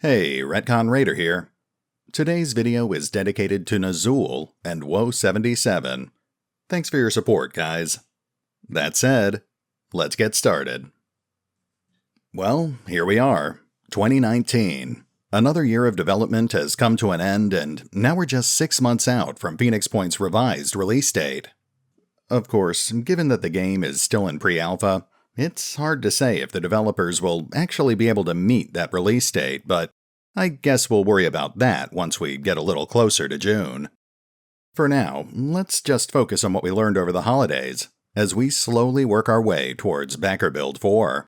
Hey, RetconRaider here. Today's video is dedicated to Nazzul and Woe77. Thanks for your support, guys. That said, let's get started. Well, here we are, 2019. Another year of development has come to an end, and now we're just 6 months out from Phoenix Point's revised release date. Of course, given that the game is still in pre-alpha, it's hard to say if the developers will actually be able to meet that release date, but I guess we'll worry about that once we get a little closer to June. For now, let's just focus on what we learned over the holidays, as we slowly work our way towards Backer Build 4.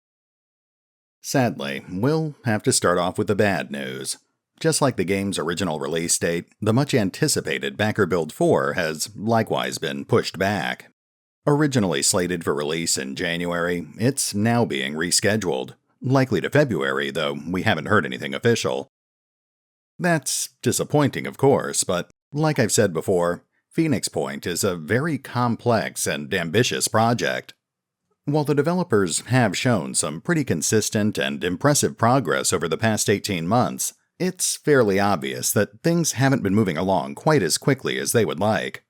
Sadly, we'll have to start off with the bad news. Just like the game's original release date, the much-anticipated Backer Build 4 has likewise been pushed back. Originally slated for release in January, it's now being rescheduled, likely to February, though we haven't heard anything official. That's disappointing, of course, but like I've said before, Phoenix Point is a very complex and ambitious project. While the developers have shown some pretty consistent and impressive progress over the past 18 months, it's fairly obvious that things haven't been moving along quite as quickly as they would like.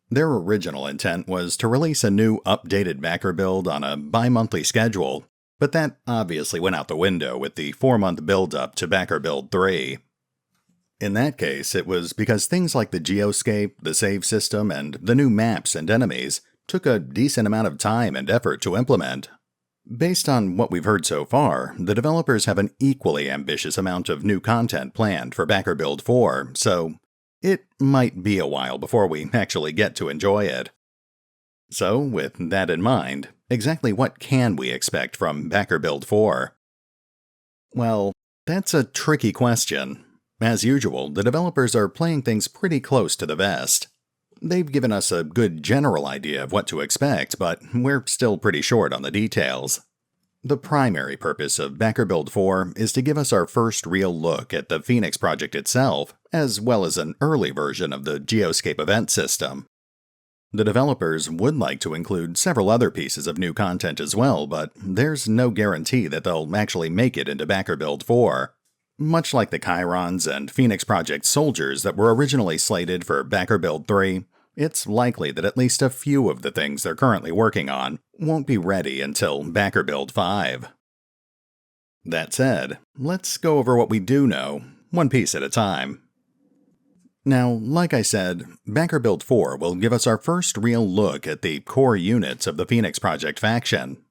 Their original intent was to release a new updated backer build on a bi-monthly schedule, but that obviously went out the window with the 4-month build-up to Backer Build 3. In that case, it was because things like the geoscape, the save system, and the new maps and enemies took a decent amount of time and effort to implement. Based on what we've heard so far, the developers have an equally ambitious amount of new content planned for Backer Build 4, so it might be a while before we actually get to enjoy it. So, with that in mind, exactly what can we expect from Backer Build 4? Well, that's a tricky question. As usual, the developers are playing things pretty close to the vest. They've given us a good general idea of what to expect, but we're still pretty short on the details. The primary purpose of Backer Build 4 is to give us our first real look at the Phoenix project itself, as well as an early version of the Geoscape event system. The developers would like to include several other pieces of new content as well, but there's no guarantee that they'll actually make it into Backer Build 4. Much like the Chyrons and Phoenix Project soldiers that were originally slated for Backer Build 3, it's likely that at least a few of the things they're currently working on won't be ready until Backer Build 5. That said, let's go over what we do know, one piece at a time. Now, like I said, Backer Build 4 will give us our first real look at the core units of the Phoenix Project faction.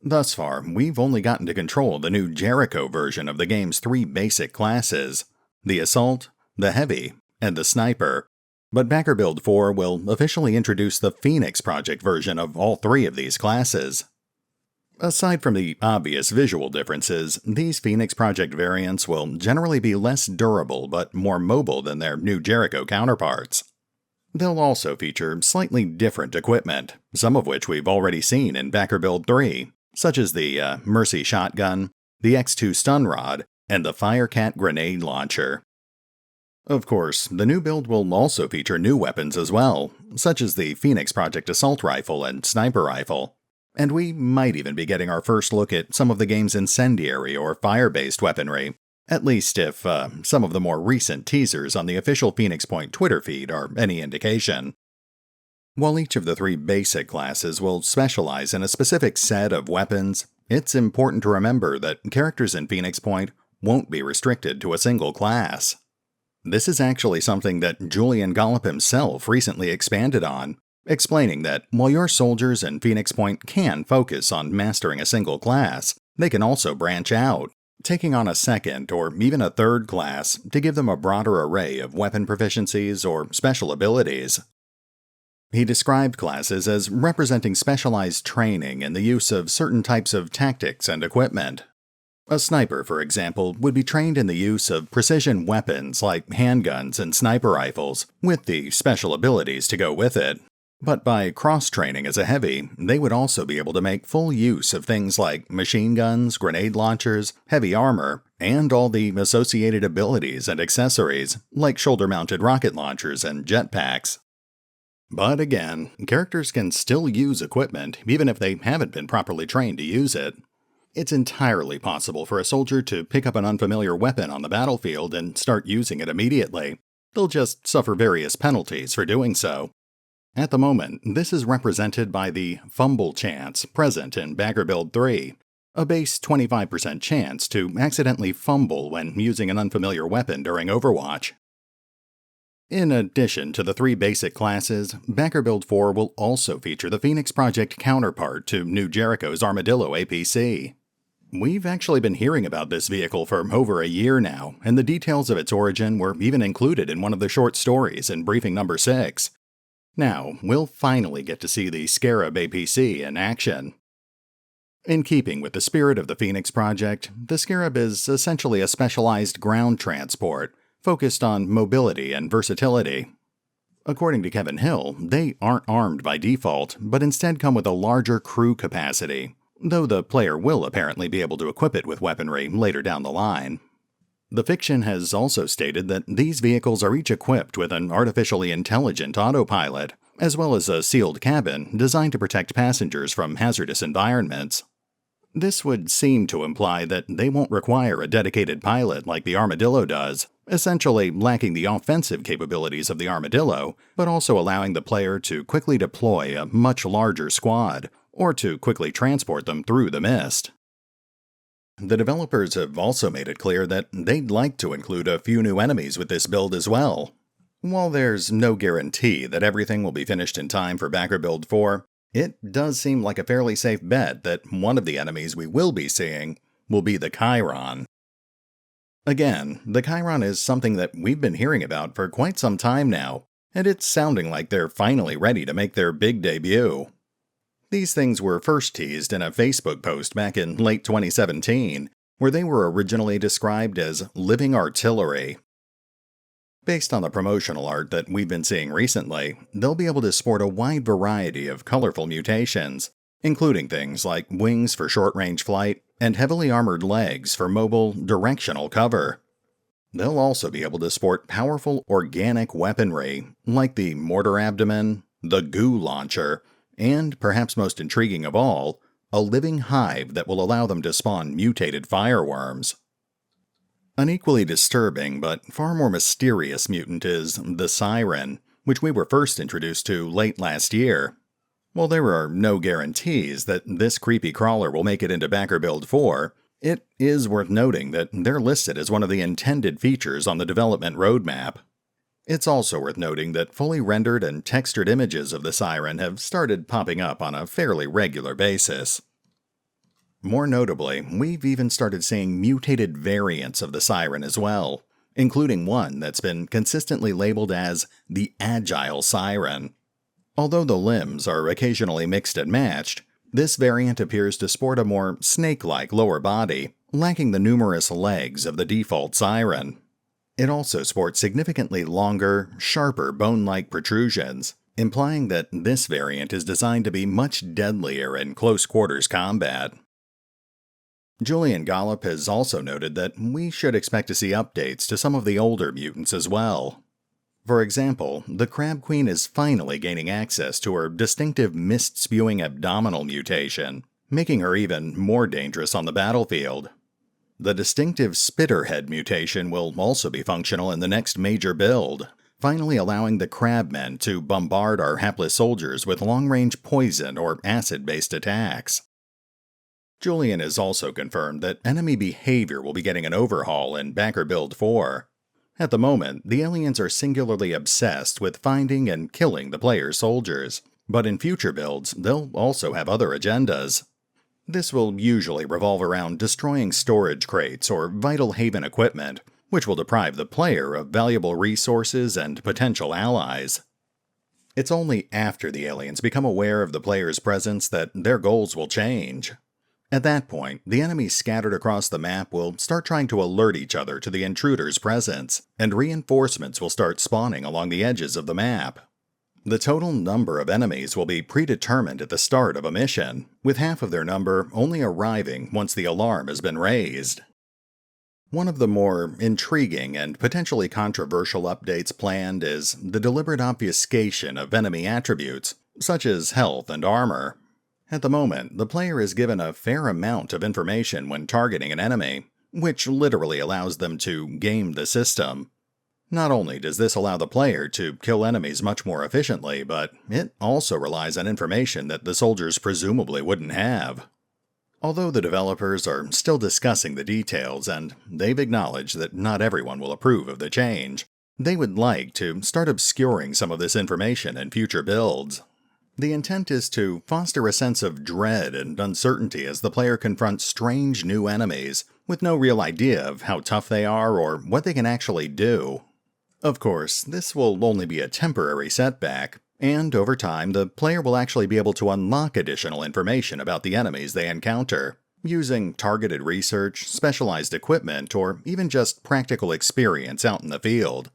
Thus far, we've only gotten to control the new Jericho version of the game's 3 basic classes, the Assault, the Heavy, and the Sniper, but Backer Build 4 will officially introduce the Phoenix Project version of all 3 of these classes. Aside from the obvious visual differences, these Phoenix Project variants will generally be less durable but more mobile than their new Jericho counterparts. They'll also feature slightly different equipment, some of which we've already seen in Backer Build 3, such as the Mercy Shotgun, the X2 Stun Rod, and the Firecat Grenade Launcher. Of course, the new build will also feature new weapons as well, such as the Phoenix Project Assault Rifle and Sniper Rifle, and we might even be getting our first look at some of the game's incendiary or fire-based weaponry, at least if some of the more recent teasers on the official Phoenix Point Twitter feed are any indication. While each of the 3 basic classes will specialize in a specific set of weapons, it's important to remember that characters in Phoenix Point won't be restricted to a single class. This is actually something that Julian Gollop himself recently expanded on, explaining that while your soldiers in Phoenix Point can focus on mastering a single class, they can also branch out, taking on a second or even a third class to give them a broader array of weapon proficiencies or special abilities. He described classes as representing specialized training in the use of certain types of tactics and equipment. A sniper, for example, would be trained in the use of precision weapons like handguns and sniper rifles, with the special abilities to go with it. But by cross-training as a heavy, they would also be able to make full use of things like machine guns, grenade launchers, heavy armor, and all the associated abilities and accessories, like shoulder-mounted rocket launchers and jetpacks. But again, characters can still use equipment even if they haven't been properly trained to use it. It's entirely possible for a soldier to pick up an unfamiliar weapon on the battlefield and start using it immediately. They'll just suffer various penalties for doing so. At the moment, this is represented by the fumble chance present in Bagger Build 3, a base 25% chance to accidentally fumble when using an unfamiliar weapon during Overwatch. In addition to the 3 basic classes, Bagger Build 4 will also feature the Phoenix Project counterpart to New Jericho's Armadillo APC. We've actually been hearing about this vehicle for over a year now, and the details of its origin were even included in one of the short stories in briefing number 6. Now, we'll finally get to see the Scarab APC in action. In keeping with the spirit of the Phoenix Project, the Scarab is essentially a specialized ground transport, focused on mobility and versatility. According to Kevin Hill, they aren't armed by default, but instead come with a larger crew capacity, though the player will apparently be able to equip it with weaponry later down the line. The fiction has also stated that these vehicles are each equipped with an artificially intelligent autopilot, as well as a sealed cabin designed to protect passengers from hazardous environments. This would seem to imply that they won't require a dedicated pilot like the Armadillo does, essentially lacking the offensive capabilities of the Armadillo, but also allowing the player to quickly deploy a much larger squad, or to quickly transport them through the mist. The developers have also made it clear that they'd like to include a few new enemies with this build as well. While there's no guarantee that everything will be finished in time for Bagger Build 4, it does seem like a fairly safe bet that one of the enemies we will be seeing will be the Chyron. Again, the Chyron is something that we've been hearing about for quite some time now, and it's sounding like they're finally ready to make their big debut. These things were first teased in a Facebook post back in late 2017, where they were originally described as living artillery. Based on the promotional art that we've been seeing recently, they'll be able to sport a wide variety of colorful mutations, including things like wings for short-range flight and heavily armored legs for mobile, directional cover. They'll also be able to sport powerful organic weaponry, like the mortar abdomen, the goo launcher, and, perhaps most intriguing of all, a living hive that will allow them to spawn mutated fireworms. An equally disturbing but far more mysterious mutant is the Siren, which we were first introduced to late last year. While there are no guarantees that this creepy crawler will make it into Bagger Build 4, it is worth noting that they're listed as one of the intended features on the development roadmap. It's also worth noting that fully rendered and textured images of the Siren have started popping up on a fairly regular basis. More notably, we've even started seeing mutated variants of the Siren as well, including one that's been consistently labeled as the Agile Siren. Although the limbs are occasionally mixed and matched, this variant appears to sport a more snake-like lower body, lacking the numerous legs of the default Siren. It also sports significantly longer, sharper bone-like protrusions, implying that this variant is designed to be much deadlier in close-quarters combat. Julian Gollop has also noted that we should expect to see updates to some of the older mutants as well. For example, the Crab Queen is finally gaining access to her distinctive mist-spewing abdominal mutation, making her even more dangerous on the battlefield. The distinctive Spitterhead mutation will also be functional in the next major build, finally allowing the Crabmen to bombard our hapless soldiers with long-range poison or acid-based attacks. Julian has also confirmed that enemy behavior will be getting an overhaul in Bagger Build 4. At the moment, the aliens are singularly obsessed with finding and killing the player's soldiers, but in future builds, they'll also have other agendas. This will usually revolve around destroying storage crates or vital haven equipment, which will deprive the player of valuable resources and potential allies. It's only after the aliens become aware of the player's presence that their goals will change. At that point, the enemies scattered across the map will start trying to alert each other to the intruder's presence, and reinforcements will start spawning along the edges of the map. The total number of enemies will be predetermined at the start of a mission, with half of their number only arriving once the alarm has been raised. One of the more intriguing and potentially controversial updates planned is the deliberate obfuscation of enemy attributes, such as health and armor. At the moment, the player is given a fair amount of information when targeting an enemy, which literally allows them to game the system. Not only does this allow the player to kill enemies much more efficiently, but it also relies on information that the soldiers presumably wouldn't have. Although the developers are still discussing the details and they've acknowledged that not everyone will approve of the change, they would like to start obscuring some of this information in future builds. The intent is to foster a sense of dread and uncertainty as the player confronts strange new enemies with no real idea of how tough they are or what they can actually do. Of course, this will only be a temporary setback, and over time the player will actually be able to unlock additional information about the enemies they encounter, using targeted research, specialized equipment, or even just practical experience out in the field.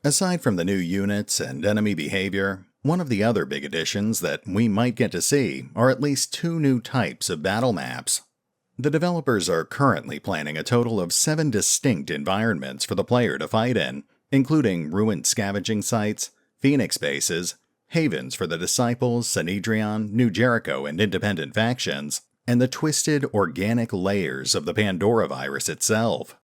Aside from the new units and enemy behavior, one of the other big additions that we might get to see are at least 2 new types of battle maps. The developers are currently planning a total of 7 distinct environments for the player to fight in, including ruined scavenging sites, Phoenix bases, havens for the Disciples, Sanhedrion, New Jericho, and independent factions, and the twisted organic layers of the Pandora virus itself.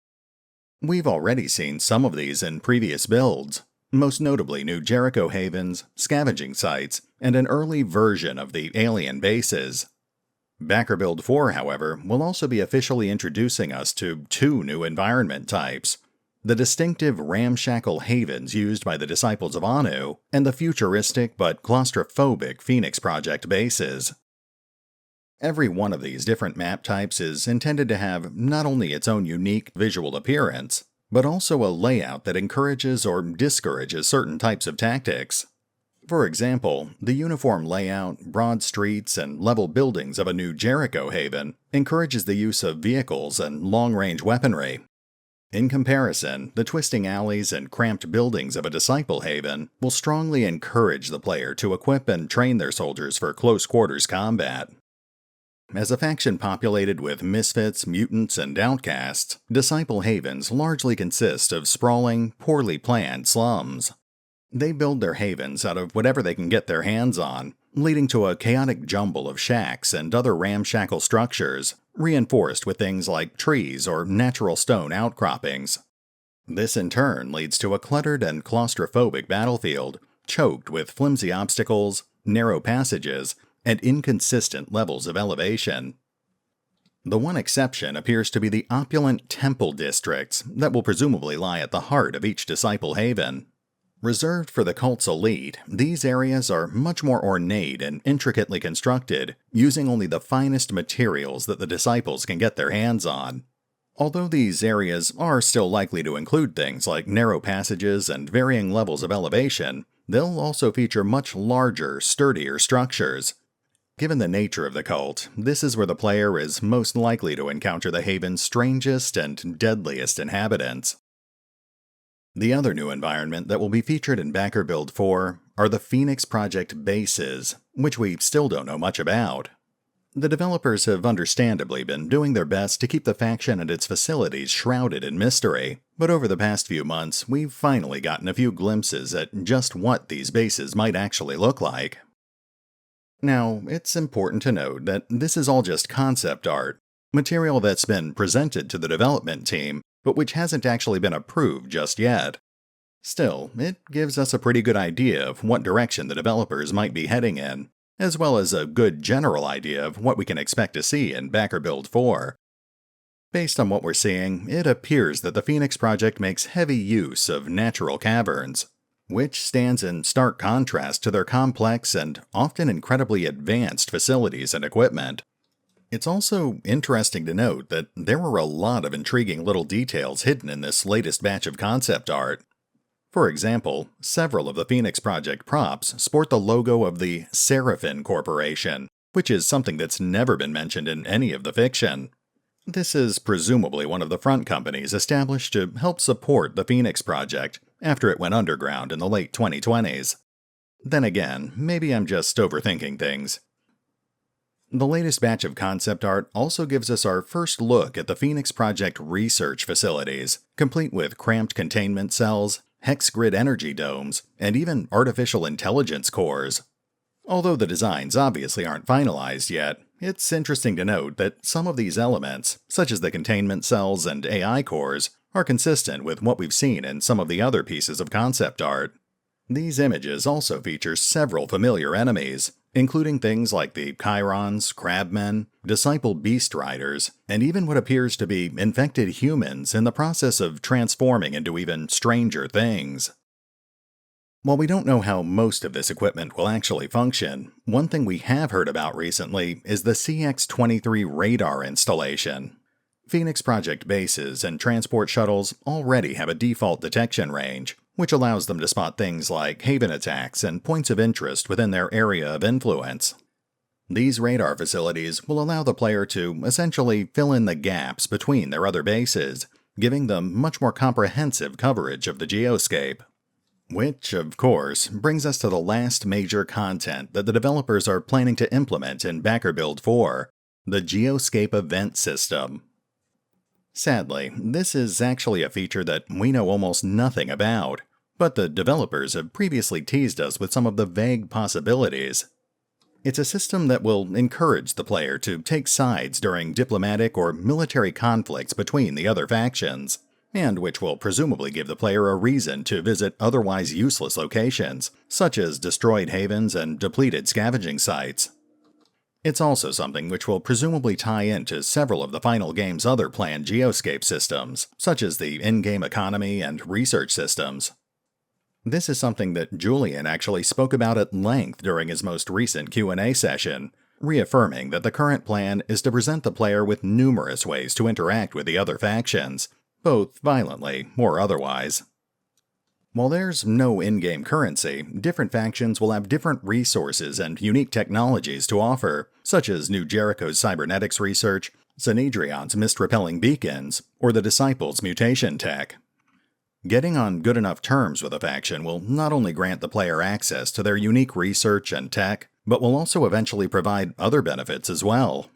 We've already seen some of these in previous builds, most notably New Jericho havens, scavenging sites, and an early version of the alien bases. Backer Build 4, however, will also be officially introducing us to 2 new environment types: the distinctive ramshackle havens used by the Disciples of Anu, and the futuristic but claustrophobic Phoenix Project bases. Every one of these different map types is intended to have not only its own unique visual appearance, but also a layout that encourages or discourages certain types of tactics. For example, the uniform layout, broad streets, and level buildings of a New Jericho haven encourages the use of vehicles and long-range weaponry. In comparison, the twisting alleys and cramped buildings of a Disciple haven will strongly encourage the player to equip and train their soldiers for close-quarters combat. As a faction populated with misfits, mutants, and outcasts, Disciple havens largely consist of sprawling, poorly planned slums. They build their havens out of whatever they can get their hands on, leading to a chaotic jumble of shacks and other ramshackle structures, reinforced with things like trees or natural stone outcroppings. This in turn leads to a cluttered and claustrophobic battlefield, choked with flimsy obstacles, narrow passages, and inconsistent levels of elevation. The one exception appears to be the opulent temple districts that will presumably lie at the heart of each Disciple haven. Reserved for the cult's elite, these areas are much more ornate and intricately constructed, using only the finest materials that the Disciples can get their hands on. Although these areas are still likely to include things like narrow passages and varying levels of elevation, they'll also feature much larger, sturdier structures. Given the nature of the cult, this is where the player is most likely to encounter the haven's strangest and deadliest inhabitants. The other new environment that will be featured in Backer Build 4 are the Phoenix Project bases, which we still don't know much about. The developers have understandably been doing their best to keep the faction and its facilities shrouded in mystery, but over the past few months we've finally gotten a few glimpses at just what these bases might actually look like. Now, it's important to note that this is all just concept art, material that's been presented to the development team, but which hasn't actually been approved just yet. Still, it gives us a pretty good idea of what direction the developers might be heading in, as well as a good general idea of what we can expect to see in Backer Build 4. Based on what we're seeing, it appears that the Phoenix Project makes heavy use of natural caverns, which stands in stark contrast to their complex and often incredibly advanced facilities and equipment. It's also interesting to note that there were a lot of intriguing little details hidden in this latest batch of concept art. For example, several of the Phoenix Project props sport the logo of the Seraphin Corporation, which is something that's never been mentioned in any of the fiction. This is presumably one of the front companies established to help support the Phoenix Project after it went underground in the late 2020s. Then again, maybe I'm just overthinking things. The latest batch of concept art also gives us our first look at the Phoenix Project research facilities, complete with cramped containment cells, hex grid energy domes, and even artificial intelligence cores. Although the designs obviously aren't finalized yet, it's interesting to note that some of these elements, such as the containment cells and AI cores, are consistent with what we've seen in some of the other pieces of concept art. These images also feature several familiar enemies, including things like the Chyrons, Crabmen, Disciple Beast Riders, and even what appears to be infected humans in the process of transforming into even stranger things. While we don't know how most of this equipment will actually function, one thing we have heard about recently is the CX23 Radar installation. Phoenix Project bases and transport shuttles already have a default detection range, which allows them to spot things like haven attacks and points of interest within their area of influence. These radar facilities will allow the player to essentially fill in the gaps between their other bases, giving them much more comprehensive coverage of the geoscape. Which, of course, brings us to the last major content that the developers are planning to implement in Backer Build 4, the Geoscape Event System. Sadly, this is actually a feature that we know almost nothing about, but the developers have previously teased us with some of the vague possibilities. It's a system that will encourage the player to take sides during diplomatic or military conflicts between the other factions, and which will presumably give the player a reason to visit otherwise useless locations, such as destroyed havens and depleted scavenging sites. It's also something which will presumably tie into several of the final game's other planned geoscape systems, such as the in-game economy and research systems. This is something that Julian actually spoke about at length during his most recent Q&A session, reaffirming that the current plan is to present the player with numerous ways to interact with the other factions, both violently or otherwise. While there's no in-game currency, different factions will have different resources and unique technologies to offer, such as New Jericho's cybernetics research, Sanhedrion's mist-repelling beacons, or the Disciples' mutation tech. Getting on good enough terms with a faction will not only grant the player access to their unique research and tech, but will also eventually provide other benefits as well.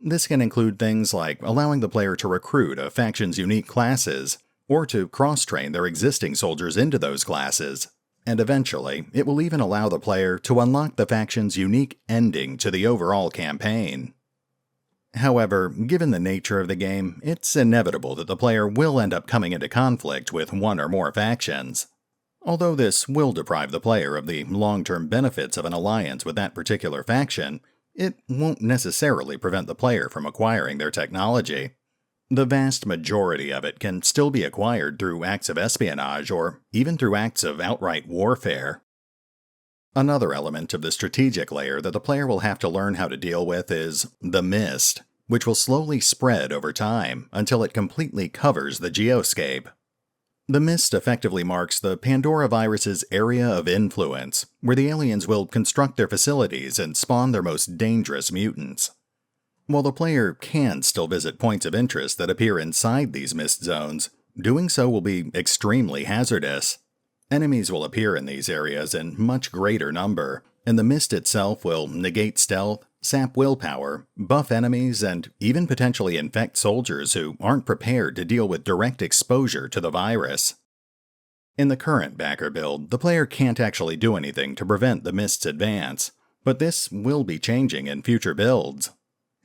This can include things like allowing the player to recruit a faction's unique classes, or to cross-train their existing soldiers into those classes, and eventually, it will even allow the player to unlock the faction's unique ending to the overall campaign. However, given the nature of the game, it's inevitable that the player will end up coming into conflict with one or more factions. Although this will deprive the player of the long-term benefits of an alliance with that particular faction, it won't necessarily prevent the player from acquiring their technology. The vast majority of it can still be acquired through acts of espionage or even through acts of outright warfare. Another element of the strategic layer that the player will have to learn how to deal with is the mist, which will slowly spread over time until it completely covers the geoscape. The mist effectively marks the Pandora virus's area of influence, where the aliens will construct their facilities and spawn their most dangerous mutants. While the player can still visit points of interest that appear inside these mist zones, doing so will be extremely hazardous. Enemies will appear in these areas in much greater number, and the mist itself will negate stealth, sap willpower, buff enemies, and even potentially infect soldiers who aren't prepared to deal with direct exposure to the virus. In the current backer build, the player can't actually do anything to prevent the mist's advance, but this will be changing in future builds.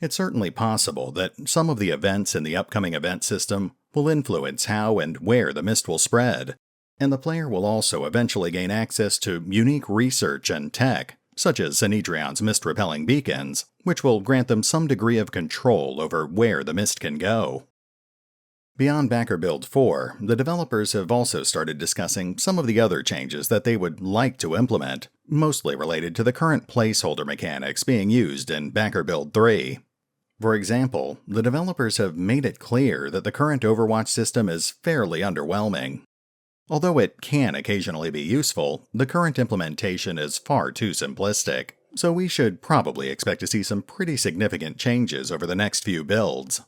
It's certainly possible that some of the events in the upcoming event system will influence how and where the mist will spread, and the player will also eventually gain access to unique research and tech, such as Sanhedrion's mist-repelling beacons, which will grant them some degree of control over where the mist can go. Beyond Backer Build 4, the developers have also started discussing some of the other changes that they would like to implement, mostly related to the current placeholder mechanics being used in Backer Build 3. For example, the developers have made it clear that the current Overwatch system is fairly underwhelming. Although it can occasionally be useful, the current implementation is far too simplistic, so we should probably expect to see some pretty significant changes over the next few builds.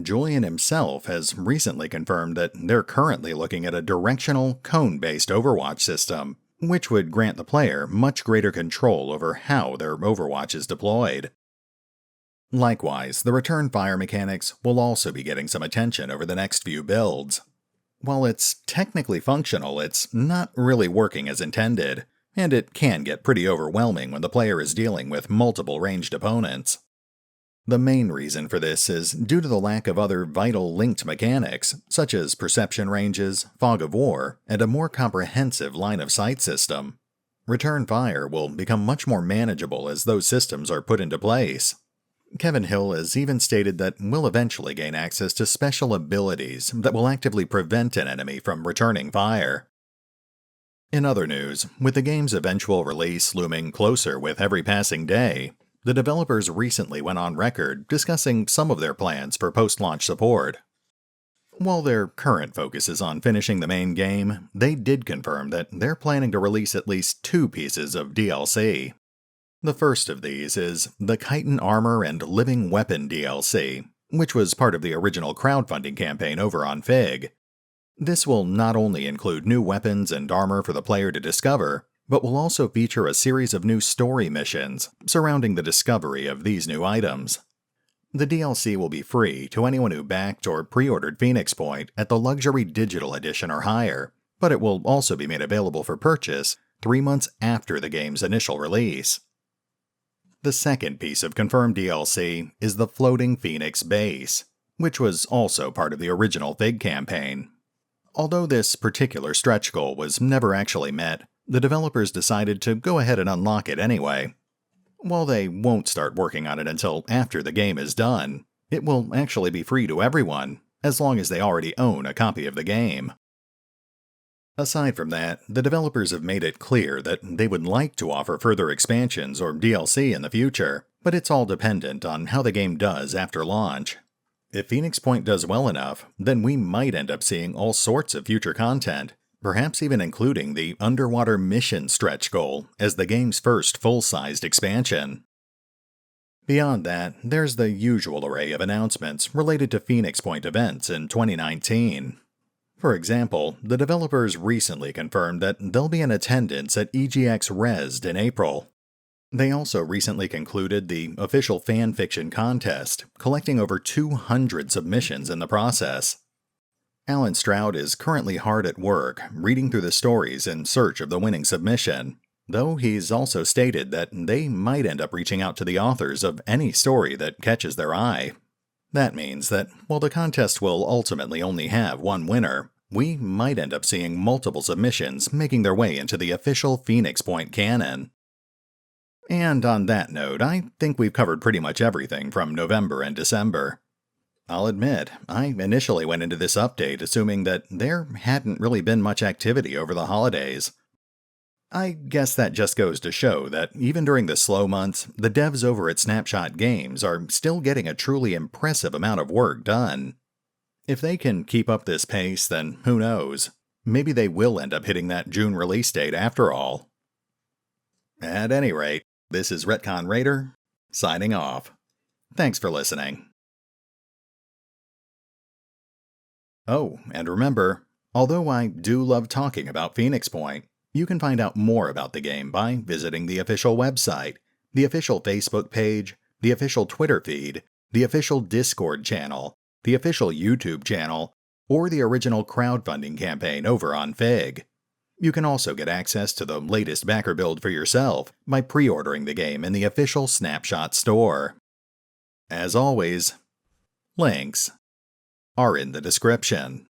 Julian himself has recently confirmed that they're currently looking at a directional, cone-based Overwatch system, which would grant the player much greater control over how their Overwatch is deployed. Likewise, the return fire mechanics will also be getting some attention over the next few builds. While it's technically functional, it's not really working as intended, and it can get pretty overwhelming when the player is dealing with multiple ranged opponents. The main reason for this is due to the lack of other vital linked mechanics, such as perception ranges, fog of war, and a more comprehensive line-of-sight system. Return fire will become much more manageable as those systems are put into place. Kevin Hill has even stated that we'll eventually gain access to special abilities that will actively prevent an enemy from returning fire. In other news, with the game's eventual release looming closer with every passing day, the developers recently went on record discussing some of their plans for post-launch support. While their current focus is on finishing the main game, they did confirm that they're planning to release at least 2 pieces of DLC. The first of these is the Chitin Armor and Living Weapon DLC, which was part of the original crowdfunding campaign over on Fig. This will not only include new weapons and armor for the player to discover, but will also feature a series of new story missions surrounding the discovery of these new items. The DLC will be free to anyone who backed or pre-ordered Phoenix Point at the Luxury Digital Edition or higher, but it will also be made available for purchase 3 months after the game's initial release. The second piece of confirmed DLC is the Floating Phoenix Base, which was also part of the original Fig campaign. Although this particular stretch goal was never actually met, the developers decided to go ahead and unlock it anyway. While they won't start working on it until after the game is done, it will actually be free to everyone, as long as they already own a copy of the game. Aside from that, the developers have made it clear that they would like to offer further expansions or DLC in the future, but it's all dependent on how the game does after launch. If Phoenix Point does well enough, then we might end up seeing all sorts of future content, perhaps even including the Underwater Mission stretch goal as the game's first full-sized expansion. Beyond that, there's the usual array of announcements related to Phoenix Point events in 2019. For example, the developers recently confirmed that they'll be in attendance at EGX Rezzed in April. They also recently concluded the official fanfiction contest, collecting over 200 submissions in the process. Alan Stroud is currently hard at work, reading through the stories in search of the winning submission, though he's also stated that they might end up reaching out to the authors of any story that catches their eye. That means that while the contest will ultimately only have one winner, we might end up seeing multiple submissions making their way into the official Phoenix Point canon. And on that note, I think we've covered pretty much everything from November and December. I'll admit, I initially went into this update assuming that there hadn't really been much activity over the holidays. I guess that just goes to show that even during the slow months, the devs over at Snapshot Games are still getting a truly impressive amount of work done. If they can keep up this pace, then who knows? Maybe they will end up hitting that June release date after all. At any rate, this is RetconRaider, signing off. Thanks for listening. Oh, and remember, although I do love talking about Phoenix Point, you can find out more about the game by visiting the official website, the official Facebook page, the official Twitter feed, the official Discord channel, the official YouTube channel, or the original crowdfunding campaign over on Fig. You can also get access to the latest backer build for yourself by pre-ordering the game in the official Snapshot store. As always, links are in the description.